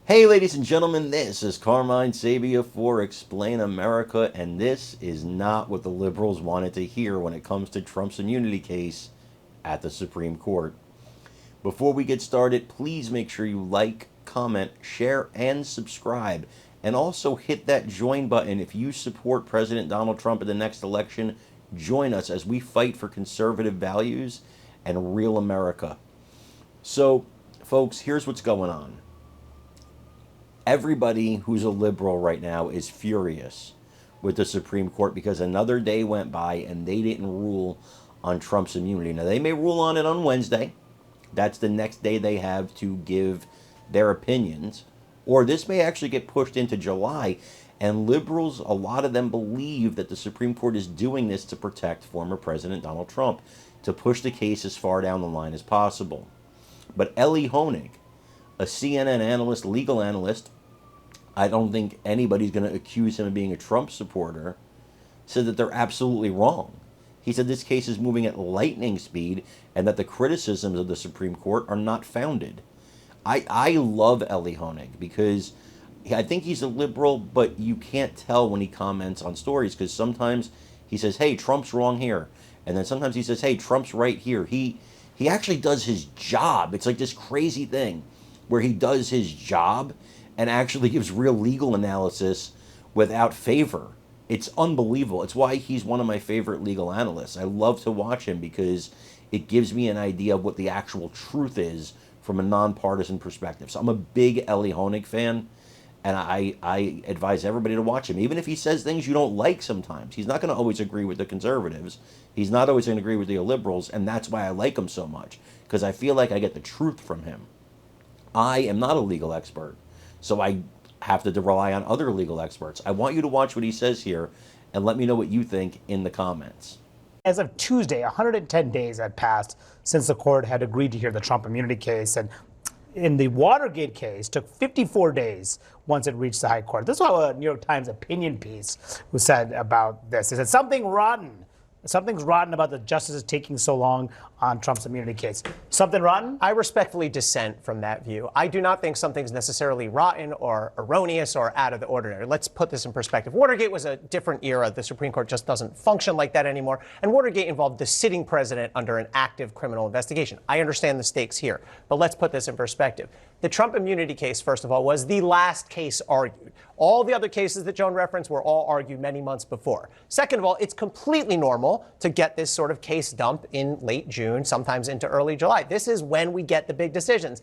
Hey, ladies and gentlemen, this is Carmine Sabia for Explain America, and this is not what the liberals wanted to hear when it comes to Trump's immunity case at the Supreme Court. Before we get started, please make sure you like, comment, share, and subscribe. And also hit that join button if you support President Donald Trump in the next election. Join us as we fight for conservative values and real America. So, folks, here's what's going on. Everybody who's a liberal right now is furious with the Supreme Court because another day went by and they didn't rule on Trump's immunity. Now, they may rule on it on Wednesday. That's the next day they have to give their opinions. Or this may actually get pushed into July. And liberals, a lot of them believe that the Supreme Court is doing this to protect former President Donald Trump, to push the case as far down the line as possible. But Ellie Honig, a CNN analyst, legal analyst, I don't think anybody's going to accuse him of being a Trump supporter, said that they're absolutely wrong. He said this case is moving at lightning speed and that the criticisms of the Supreme Court are not founded. I love Ellie Honig because I think he's a liberal, but you can't tell when he comments on stories because sometimes he says, hey, Trump's wrong here. And then sometimes he says, hey, Trump's right here. He actually does his job. It's like this crazy thing where he does his job and actually gives real legal analysis without favor. It's unbelievable. It's why he's one of my favorite legal analysts. I love to watch him because it gives me an idea of what the actual truth is from a nonpartisan perspective. So I'm a big Ellie Honig fan, and I advise everybody to watch him. Even if he says things you don't like sometimes, he's not going to always agree with the conservatives. He's not always going to agree with the liberals, and that's why I like him so much, because I feel like I get the truth from him. I am not a legal expert, so I have to rely on other legal experts. I want you to watch what he says here and let me know what you think in the comments. As of Tuesday, 110 days had passed since the court had agreed to hear the Trump immunity case. And in the Watergate case, took 54 days once it reached the high court. This is what a New York Times opinion piece was said about this. It said something's rotten about the justices taking so long on Trump's immunity case. Something rotten? I respectfully dissent from that view. I do not think something's necessarily rotten or erroneous or out of the ordinary. Let's put this in perspective. Watergate was a different era. The Supreme Court just doesn't function like that anymore. And Watergate involved the sitting president under an active criminal investigation. I understand the stakes here, but let's put this in perspective. The Trump immunity case, first of all, was the last case argued. All the other cases that Joan referenced were all argued many months before. Second of all, it's completely normal to get this sort of case dump in late June, sometimes into early July. This is when we get the big decisions.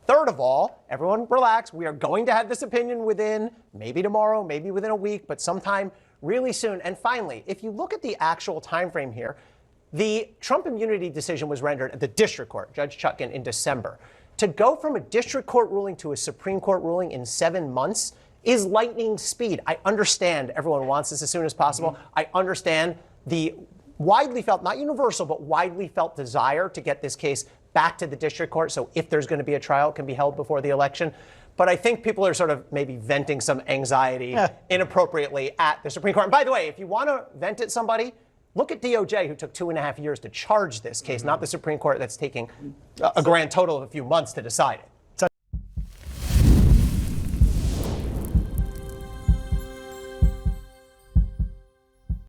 Third of all, everyone relax. We are going to have this opinion within maybe tomorrow, maybe within a week, but sometime really soon. And finally, if you look at the actual time frame here, the Trump immunity decision was rendered at the district court, Judge Chutkan, in December. To go from a district court ruling to a Supreme Court ruling in 7 months is lightning speed. I understand everyone wants this as soon as possible. I understand the widely felt, not universal, but widely felt desire to get this case back to the district court. So if there's going to be a trial, it can be held before the election. But I think people are sort of maybe venting some anxiety inappropriately at the Supreme Court. And by the way, if you want to vent at somebody, look at DOJ, who took 2.5 years to charge this case, not the Supreme Court that's taking a grand total of a few months to decide it.